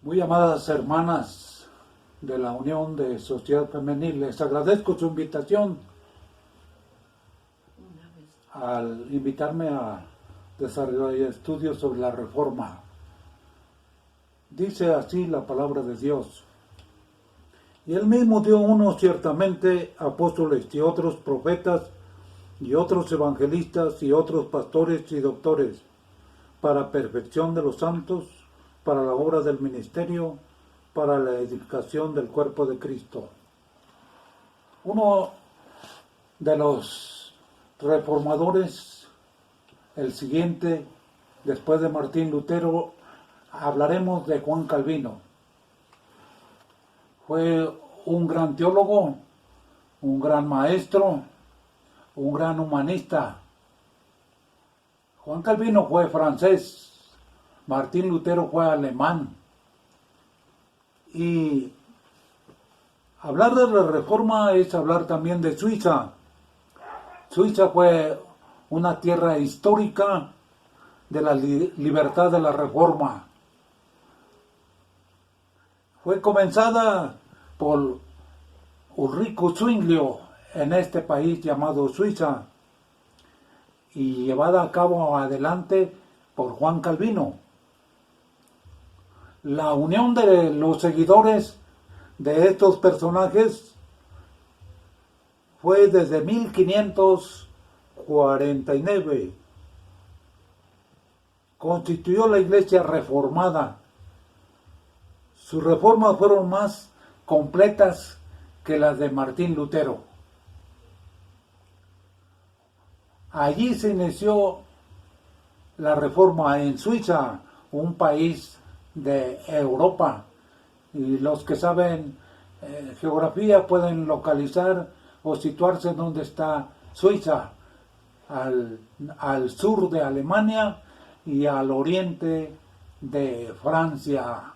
Muy amadas hermanas de la Unión de Sociedad Femenil, les agradezco su invitación al invitarme a desarrollar estudios sobre la Reforma. Dice así la palabra de Dios. Y él mismo dio unos ciertamente apóstoles y otros profetas y otros evangelistas y otros pastores y doctores para perfección de los santos, para la obra del ministerio, para la edificación del cuerpo de Cristo. Uno de los reformadores, el siguiente, después de Martín Lutero, hablaremos de Juan Calvino. Fue un gran teólogo, un gran maestro, un gran humanista. Juan Calvino fue francés, Martín Lutero fue alemán. Y hablar de la Reforma es hablar también de Suiza. Suiza fue una tierra histórica de la libertad de la Reforma. Fue comenzada por Ulrico Zwinglio en este país llamado Suiza y llevada a cabo adelante por Juan Calvino. La unión de los seguidores de estos personajes fue desde 1549. Constituyó la Iglesia reformada. Sus reformas fueron más completas que las de Martín Lutero. Allí se inició la Reforma en Suiza, un país de Europa, y los que saben geografía pueden localizar o situarse en donde está Suiza, al sur de Alemania y al oriente de Francia.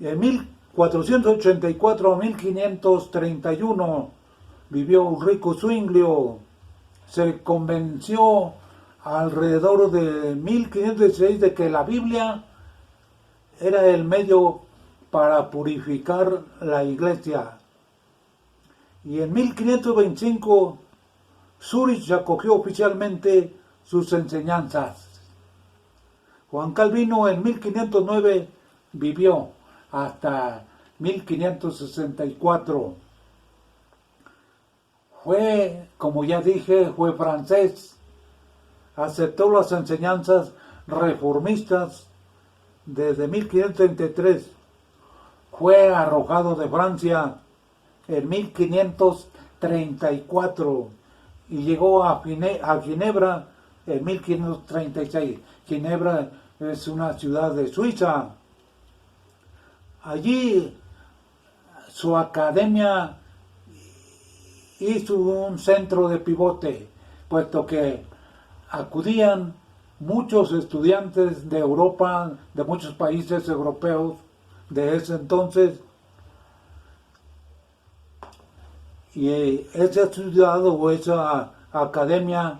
En 1484 a 1531 vivió Ulrico Zwinglio. Se convenció alrededor de 1516 de que la Biblia era el medio para purificar la Iglesia. Y en 1525 Zúrich acogió oficialmente sus enseñanzas. Juan Calvino en 1509 vivió hasta 1564. Fue, como ya dije, fue francés. Aceptó las enseñanzas reformistas desde 1533. Fue arrojado de Francia en 1534 y llegó a Ginebra en 1536. Ginebra es una ciudad de Suiza. Allí su academia hizo un centro de pivote, puesto que acudían muchos estudiantes de Europa, de muchos países europeos de ese entonces, y esa ciudad o esa academia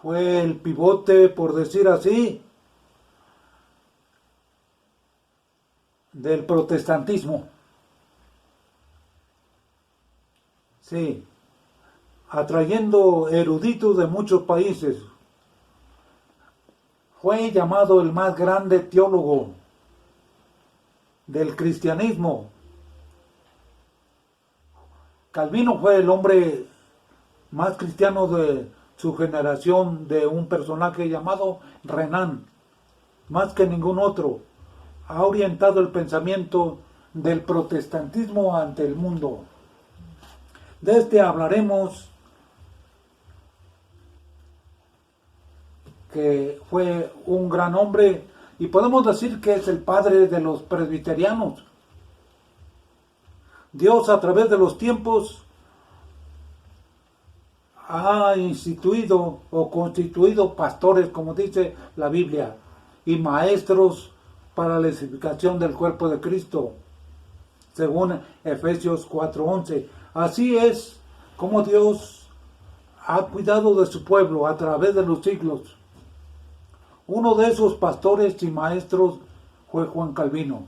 fue el pivote, por decir así, del protestantismo. Sí, atrayendo eruditos de muchos países. Fue llamado el más grande teólogo del cristianismo. Calvino fue el hombre más cristiano de su generación, de un personaje llamado Renan, más que ningún otro. Ha orientado el pensamiento del protestantismo ante el mundo. De este hablaremos, que fue un gran hombre y podemos decir que es el padre de los presbiterianos. Dios a través de los tiempos ha instituido o constituido pastores, como dice la Biblia, y maestros para la edificación del cuerpo de Cristo, según Efesios 4:11. Así es como Dios ha cuidado de su pueblo a través de los siglos. Uno de esos pastores y maestros fue Juan Calvino,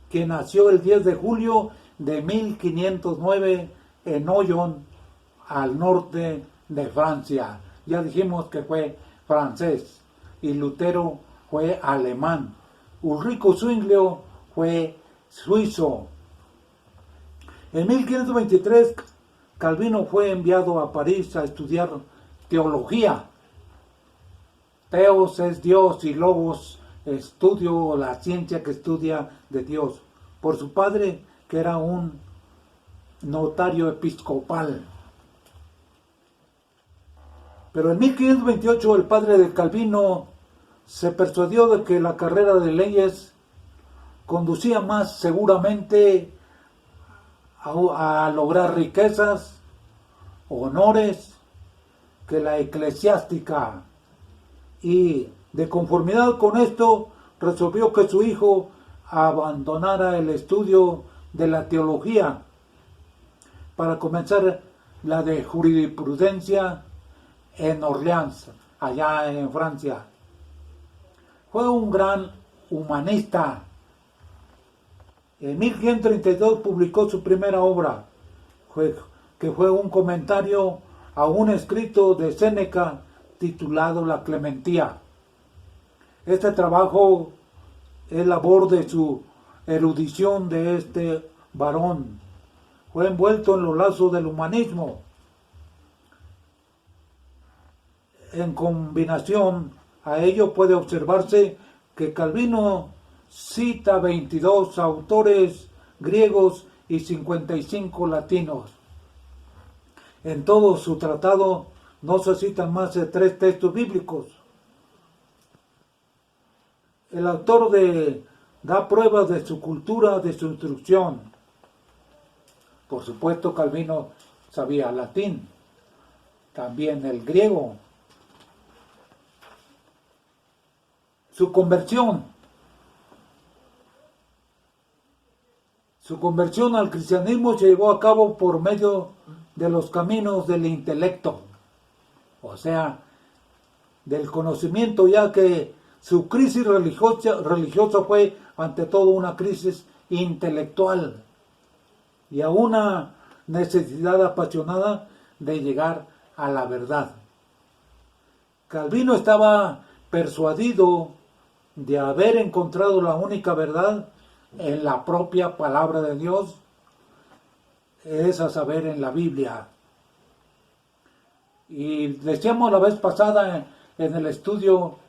quien nació el 10 de julio de 1509 en Noyon, al norte de Francia. Ya dijimos que fue francés, y Lutero fue alemán. Ulrico Zwinglio fue suizo. En 1523, Calvino fue enviado a París a estudiar teología. Teos es Dios y logos, estudio, la ciencia que estudia de Dios, por su padre, que era un notario episcopal. Pero en 1528 el padre de Calvino se persuadió de que la carrera de leyes conducía más seguramente a lograr riquezas, honores, que la eclesiástica. Y de conformidad con esto, resolvió que su hijo abandonara el estudio de la teología para comenzar la de jurisprudencia en Orleans, allá en Francia. Fue un gran humanista. En 1532 publicó su primera obra, que fue un comentario a un escrito de Séneca titulado La Clementía. Este trabajo es labor de su erudición de este varón. Fue envuelto en los lazos del humanismo. En combinación a ello puede observarse que Calvino cita 22 autores griegos y 55 latinos. En todo su tratado no se citan más de 3 textos bíblicos. El autor da pruebas de su cultura, de su instrucción. Por supuesto, Calvino sabía latín, también el griego. Su conversión al cristianismo se llevó a cabo por medio de los caminos del intelecto, o sea, del conocimiento, ya que su crisis religiosa fue ante todo una crisis intelectual y a una necesidad apasionada de llegar a la verdad. Calvino estaba persuadido de haber encontrado la única verdad en la propia palabra de Dios, es a saber, en la Biblia. Y decíamos la vez pasada en el estudio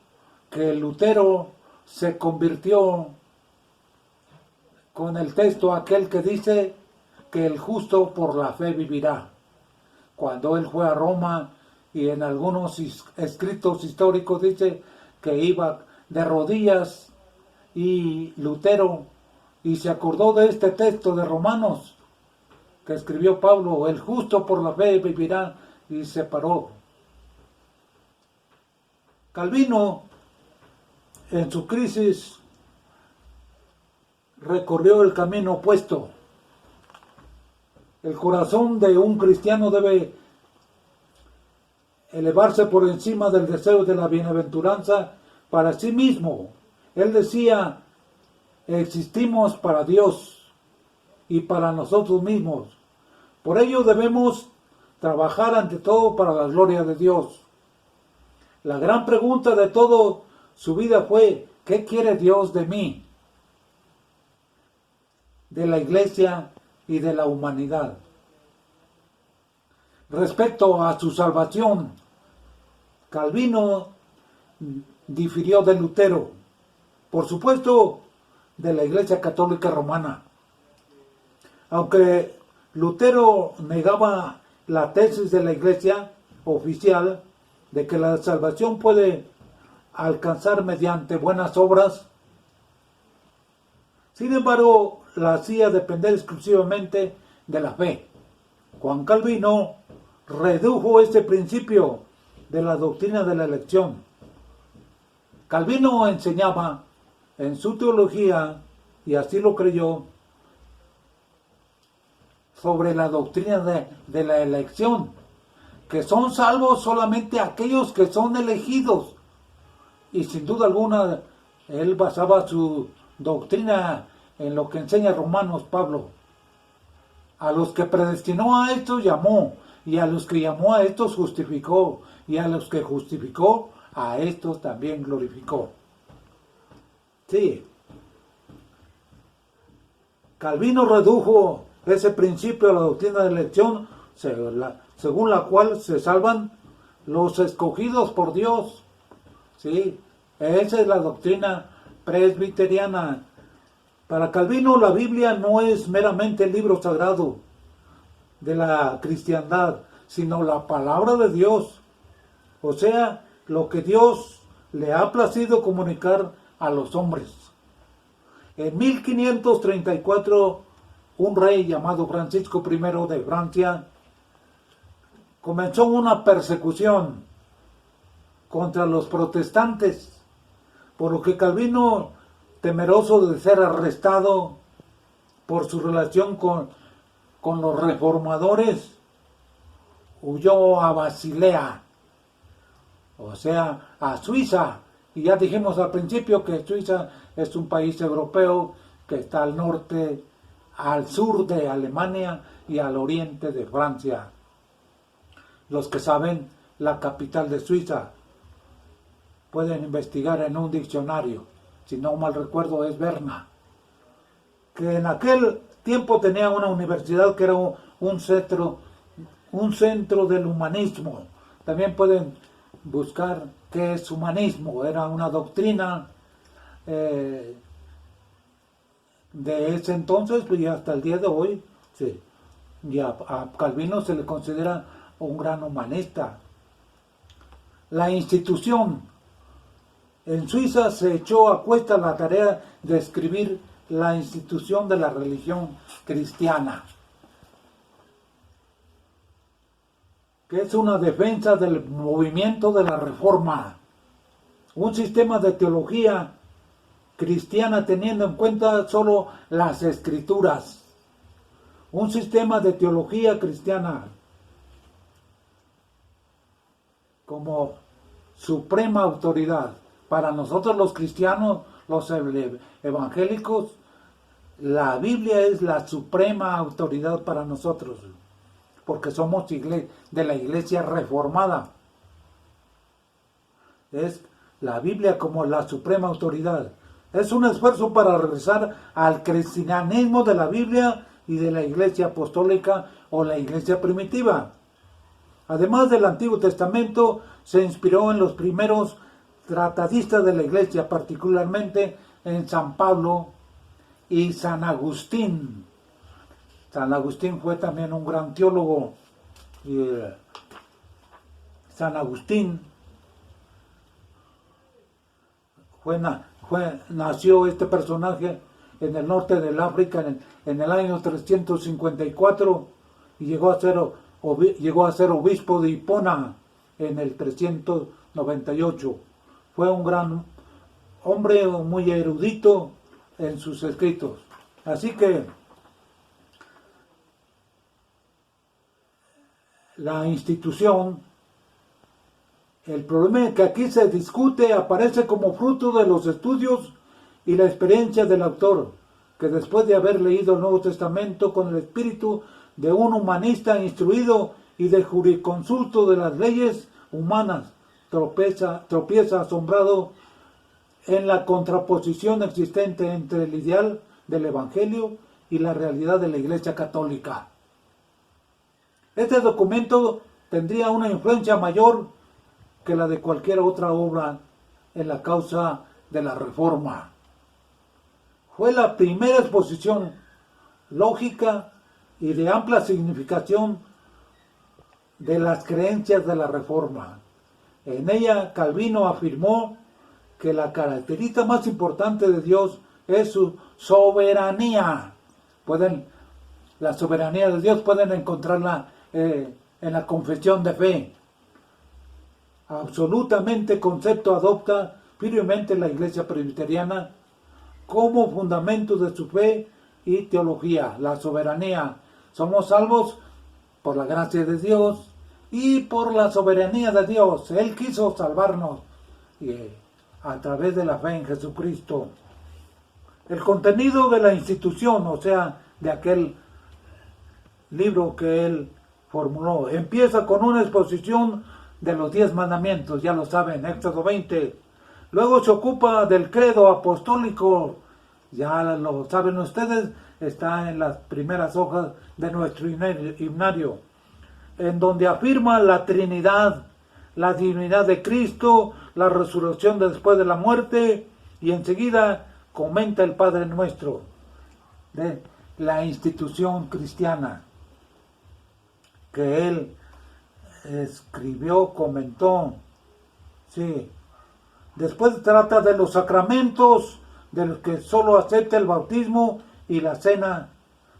que Lutero se convirtió con el texto aquel que dice que el justo por la fe vivirá. Cuando él fue a Roma, y en algunos escritos históricos dice que iba de rodillas, y Lutero, y se acordó de este texto de Romanos que escribió Pablo, el justo por la fe vivirá, y se paró. Calvino, en su crisis, recorrió el camino opuesto. El corazón de un cristiano debe elevarse por encima del deseo de la bienaventuranza para sí mismo. Él decía, existimos para Dios y para nosotros mismos. Por ello debemos trabajar ante todo para la gloria de Dios. La gran pregunta de toda su vida fue, ¿qué quiere Dios de mí? De la iglesia y de la humanidad. Respecto a su salvación, Calvino difirió de Lutero, por supuesto de la Iglesia Católica Romana. Aunque Lutero negaba la tesis de la Iglesia oficial de que la salvación puede alcanzar mediante buenas obras, sin embargo la hacía depender exclusivamente de la fe. Juan Calvino redujo este principio de la doctrina de la elección. Calvino enseñaba en su teología, y así lo creyó, sobre la doctrina de la elección, que son salvos solamente aquellos que son elegidos y sin duda alguna él basaba su doctrina en lo que enseña Romanos Pablo. A los que predestinó a estos llamó, y a los que llamó a estos justificó, y a los que justificó a estos también glorificó. Sí. Calvino redujo ese principio a la doctrina de elección, según la cual se salvan los escogidos por Dios. Sí, esa es la doctrina presbiteriana. Para Calvino la Biblia no es meramente el libro sagrado de la cristiandad, sino la palabra de Dios. O sea, lo que Dios le ha placido comunicar a los hombres. En 1534, un rey llamado Francisco I de Francia comenzó una persecución contra los protestantes, por lo que Calvino, temeroso de ser arrestado por su relación con los reformadores, huyó a Basilea, o sea, a Suiza. Y ya dijimos al principio que Suiza es un país europeo que está al norte, al sur de Alemania y al oriente de Francia. Los que saben la capital de Suiza pueden investigar en un diccionario. Si no mal recuerdo es Berna. Que en aquel tiempo tenía una universidad que era un centro del humanismo. También pueden buscar qué es humanismo. Era una doctrina de ese entonces y hasta el día de hoy. Sí. Y a Calvino se le considera un gran humanista. La institución en Suiza se echó a cuesta la tarea de escribir la institución de la religión cristiana, que es una defensa del movimiento de la Reforma, un sistema de teología cristiana teniendo en cuenta solo las Escrituras, un sistema de teología cristiana como suprema autoridad. Para nosotros los cristianos, los evangélicos, la Biblia es la suprema autoridad para nosotros, porque somos de la iglesia reformada. Es la Biblia como la suprema autoridad. Es un esfuerzo para regresar al cristianismo de la Biblia y de la iglesia apostólica o la iglesia primitiva. Además del Antiguo Testamento, se inspiró en los primeros tratadistas de la iglesia, particularmente en San Pablo y San Agustín. San Agustín fue también un gran teólogo. San Agustín nació este personaje en el norte del África en el año 354 y llegó a ser obispo de Hipona en el 398. Fue un gran hombre, muy erudito en sus escritos. Así que la institución, el problema que aquí se discute aparece como fruto de los estudios y la experiencia del autor, que después de haber leído el Nuevo Testamento con el espíritu de un humanista instruido y de jurisconsulto de las leyes humanas, tropieza asombrado en la contraposición existente entre el ideal del Evangelio y la realidad de la Iglesia Católica. Este documento tendría una influencia mayor que la de cualquier otra obra en la causa de la Reforma. Fue la primera exposición lógica y de amplia significación de las creencias de la Reforma. En ella Calvino afirmó que la característica más importante de Dios es su soberanía. La soberanía de Dios pueden encontrarla en la confesión de fe. Absolutamente concepto adopta firmemente la Iglesia Presbiteriana como fundamento de su fe y teología, la soberanía. Somos salvos por la gracia de Dios y por la soberanía de Dios. Él quiso salvarnos a través de la fe en Jesucristo. El contenido de la institución, o sea, de aquel libro que él formuló, empieza con una exposición de los 10 mandamientos, ya lo saben, Éxodo 20. Luego se ocupa del credo apostólico, ya lo saben ustedes, está en las primeras hojas de nuestro himnario, en donde afirma la Trinidad, la divinidad de Cristo, la resurrección después de la muerte, y enseguida comenta el Padre Nuestro de la institución cristiana que él escribió, comentó. Sí. Después trata de los sacramentos, de los que solo acepta el bautismo y la cena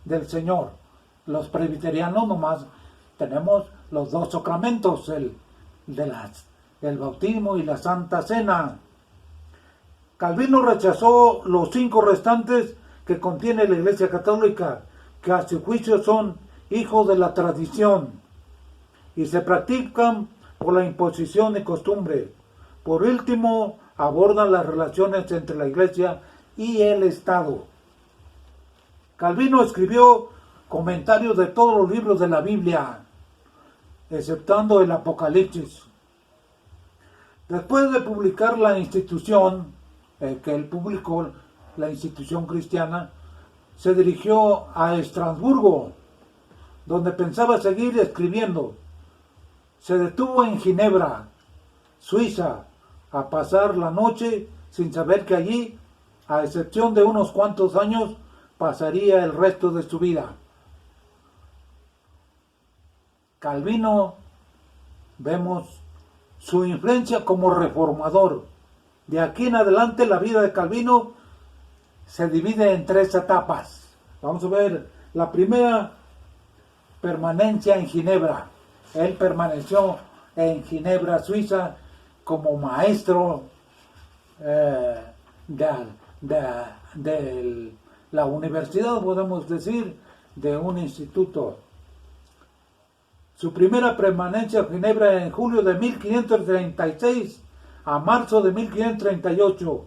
del Señor. Los presbiterianos nomás tenemos los 2 sacramentos, el bautismo y la Santa Cena. Calvino rechazó los 5 restantes que contiene la Iglesia Católica, que a su juicio son hijos de la tradición y se practican por la imposición de costumbre. Por último, abordan las relaciones entre la Iglesia y el Estado. Calvino escribió comentarios de todos los libros de la Biblia, exceptuando el Apocalipsis. Después de publicar la institución, que él publicó, la institución cristiana, se dirigió a Estrasburgo, donde pensaba seguir escribiendo. Se detuvo en Ginebra, Suiza, a pasar la noche sin saber que allí, a excepción de unos cuantos años, pasaría el resto de su vida. Calvino, vemos su influencia como reformador. De aquí en adelante la vida de Calvino se divide en 3 etapas. Vamos a ver la primera: permanencia en Ginebra. Él permaneció en Ginebra, Suiza, como maestro de la universidad, podemos decir, de un instituto. Su primera permanencia en Ginebra en julio de 1536 a marzo de 1538.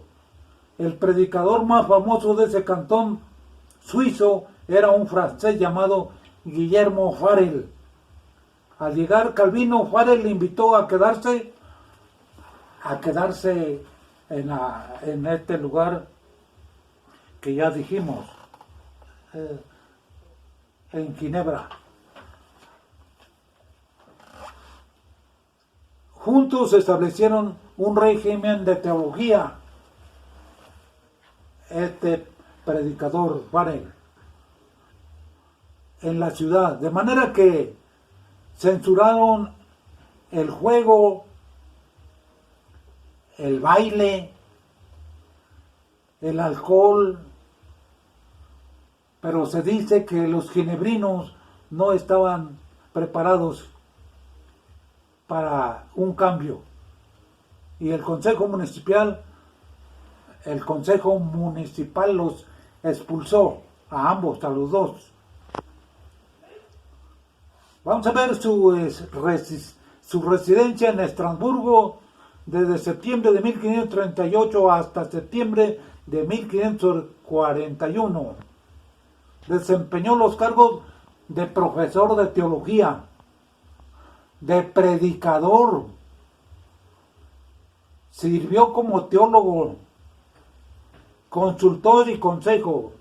El predicador más famoso de ese cantón suizo era un francés llamado Guillermo Farel. Al llegar Calvino, Farel le invitó a quedarse en este lugar que ya dijimos, en Ginebra. Juntos establecieron un régimen de teología, este predicador Farel, en la ciudad, de manera que censuraron el juego, el baile, el alcohol, pero se dice que los ginebrinos no estaban preparados para un cambio, y el Consejo Municipal los expulsó a ambos, a los 2. Vamos a ver su residencia en Estrasburgo desde septiembre de 1538 hasta septiembre de 1541. Desempeñó los cargos de profesor de teología, de predicador, sirvió como teólogo, consultor y consejo.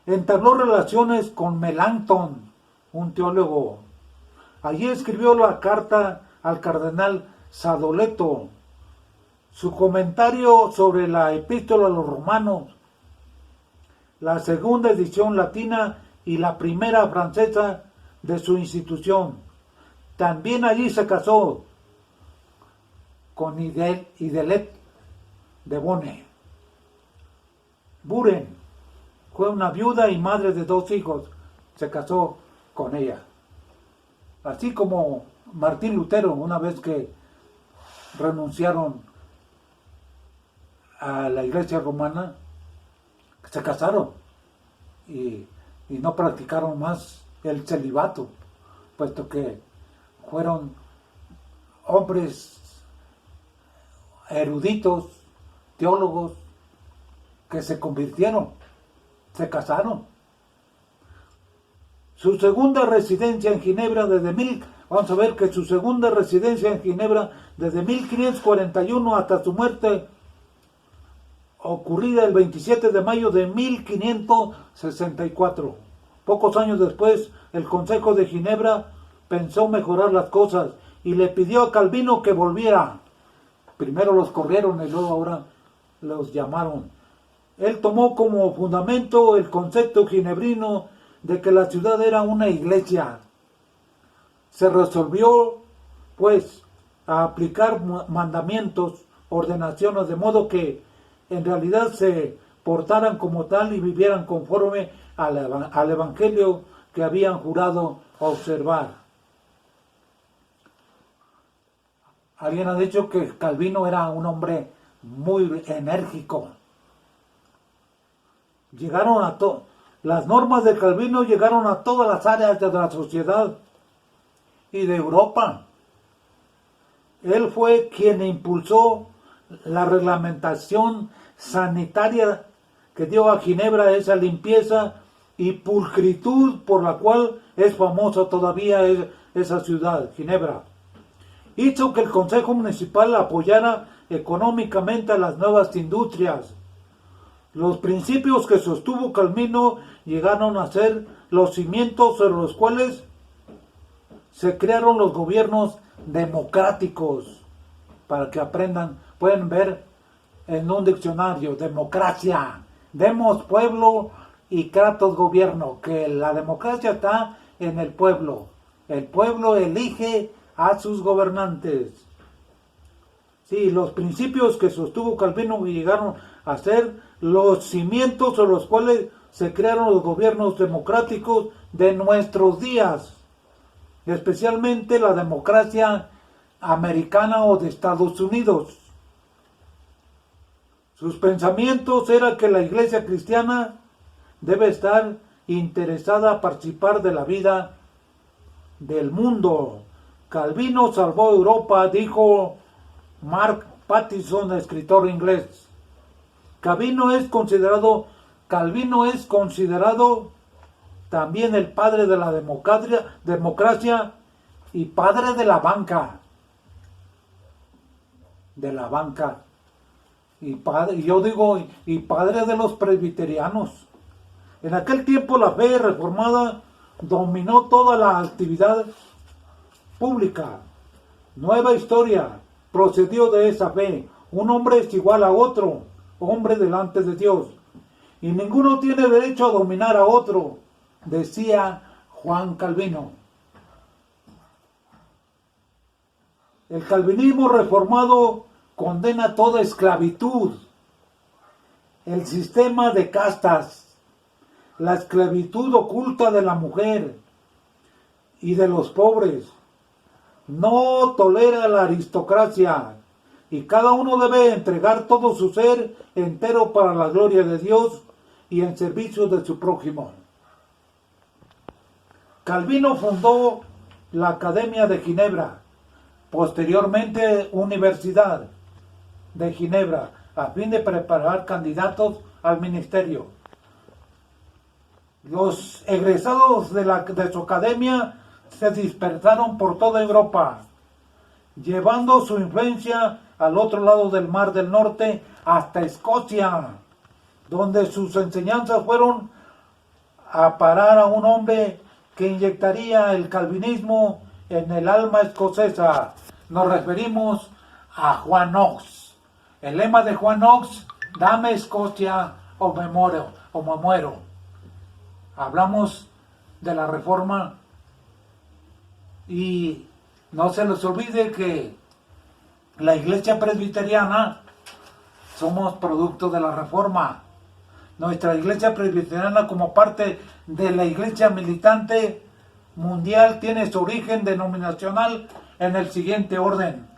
Entabló relaciones con Melanchthon, un teólogo. Allí escribió la carta al cardenal Sadoleto, su comentario sobre la epístola a los romanos, la segunda edición latina y la primera francesa de su institución. También allí se casó con Idelette de Bonne. Buren fue una viuda y madre de 2 hijos. Se casó con ella. Así como Martín Lutero, una vez que renunciaron a la Iglesia romana, se casaron y no practicaron más el celibato, puesto que fueron hombres eruditos, teólogos, que se convirtieron, se casaron. Su segunda residencia en Ginebra vamos a ver que su segunda residencia en Ginebra desde 1541 hasta su muerte, ocurrida el 27 de mayo de 1564. Pocos años después, el Consejo de Ginebra pensó mejorar las cosas y le pidió a Calvino que volviera. Primero los corrieron y luego ahora los llamaron. Él tomó como fundamento el concepto ginebrino de que la ciudad era una iglesia. Se resolvió, pues, a aplicar mandamientos, ordenaciones, de modo que en realidad se portaran como tal y vivieran conforme al evangelio que habían jurado observar. Alguien ha dicho que Calvino era un hombre muy enérgico. Las normas de Calvino llegaron a todas las áreas de la sociedad y de Europa. Él fue quien impulsó la reglamentación sanitaria que dio a Ginebra esa limpieza y pulcritud por la cual es famosa todavía esa ciudad, Ginebra. Hizo que el Consejo Municipal apoyara económicamente a las nuevas industrias. Los principios que sostuvo Calvino llegaron a ser los cimientos sobre los cuales se crearon los gobiernos democráticos. Para que aprendan, pueden ver en un diccionario, democracia, demos pueblo y kratos gobierno, que la democracia está en el pueblo elige a sus gobernantes. Sí, los principios que sostuvo Calvino llegaron a ser los cimientos sobre los cuales se crearon los gobiernos democráticos de nuestros días, especialmente la democracia americana o de Estados Unidos. Sus pensamientos era que la iglesia cristiana debe estar interesada a participar de la vida del mundo. Calvino salvó Europa, dijo Mark Pattison, escritor inglés. Calvino es considerado también el padre de la democracia y padre de la banca. Y padre de los presbiterianos. En aquel tiempo la fe reformada dominó toda la actividad pública. Nueva historia procedió de esa fe. Un hombre es igual a otro hombre delante de Dios, y ninguno tiene derecho a dominar a otro, decía Juan Calvino. El calvinismo reformado condena toda esclavitud, el sistema de castas, la esclavitud oculta de la mujer y de los pobres. No tolera la aristocracia, y cada uno debe entregar todo su ser entero para la gloria de Dios y en servicio de su prójimo. Calvino fundó la Academia de Ginebra, posteriormente Universidad de Ginebra, a fin de preparar candidatos al ministerio. Los egresados de su academia se dispersaron por toda Europa, llevando su influencia al otro lado del Mar del Norte hasta Escocia, donde sus enseñanzas fueron a parar a un hombre que inyectaría el calvinismo en el alma escocesa. Nos referimos a Juan Knox. El lema de Juan Knox: dame Escocia o me muero. Hablamos de la Reforma y no se les olvide que la iglesia presbiteriana somos producto de la Reforma. Nuestra iglesia presbiteriana, como parte de la iglesia militante mundial, tiene su origen denominacional en el siguiente orden.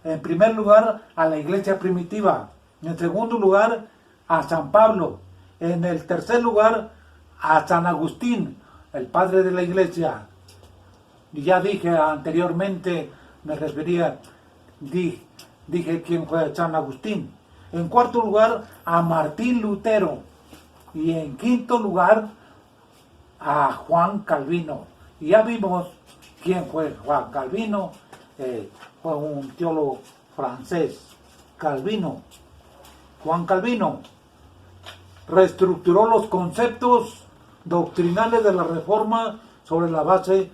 En primer lugar, a la iglesia primitiva. En segundo lugar, a San Pablo. En el tercer lugar, a San Agustín, el padre de la iglesia. Y ya dije anteriormente, dije quién fue San Agustín. En cuarto lugar, a Martín Lutero. Y en quinto lugar, a Juan Calvino. Y ya vimos quién fue Juan Calvino. Fue un teólogo francés. Calvino. Juan Calvino reestructuró los conceptos doctrinales de la Reforma sobre la base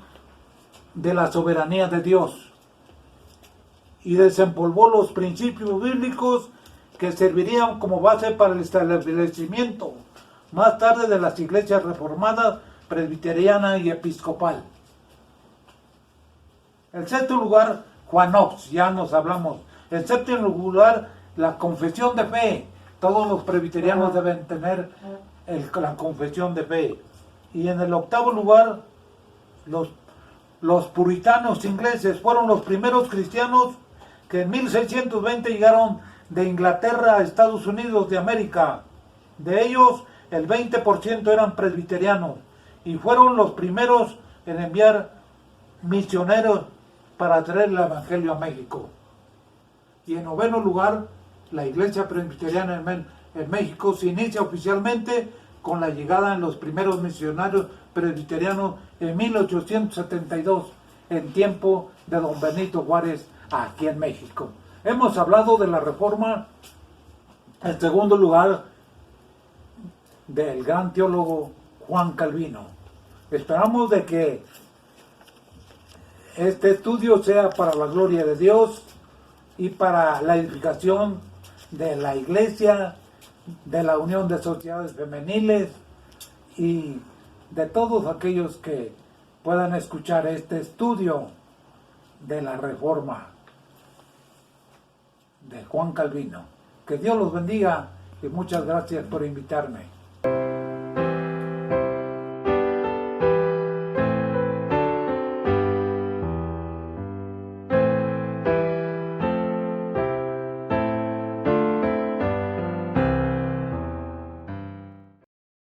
de la soberanía de Dios y desempolvó los principios bíblicos que servirían como base para el establecimiento más tarde de las iglesias reformadas, presbiteriana y episcopal. En sexto lugar, Juan Knox, ya nos hablamos. En séptimo lugar, la confesión de fe. Todos los presbiterianos deben tener la confesión de fe. Y en el octavo lugar, los puritanos ingleses fueron los primeros cristianos que en 1620 llegaron de Inglaterra a Estados Unidos de América. De ellos, el 20% eran presbiterianos y fueron los primeros en enviar misioneros para traer el Evangelio a México. Y en noveno lugar, la Iglesia Presbiteriana en México se inicia oficialmente con la llegada de los primeros misionarios presbiterianos en 1872, en tiempo de don Benito Juárez, aquí en México. Hemos hablado de la Reforma, en segundo lugar, del gran teólogo Juan Calvino. Esperamos de que este estudio sea para la gloria de Dios y para la edificación de la Iglesia, de la Unión de Sociedades Femeniles y de todos aquellos que puedan escuchar este estudio de la Reforma de Juan Calvino. Que Dios los bendiga y muchas gracias por invitarme.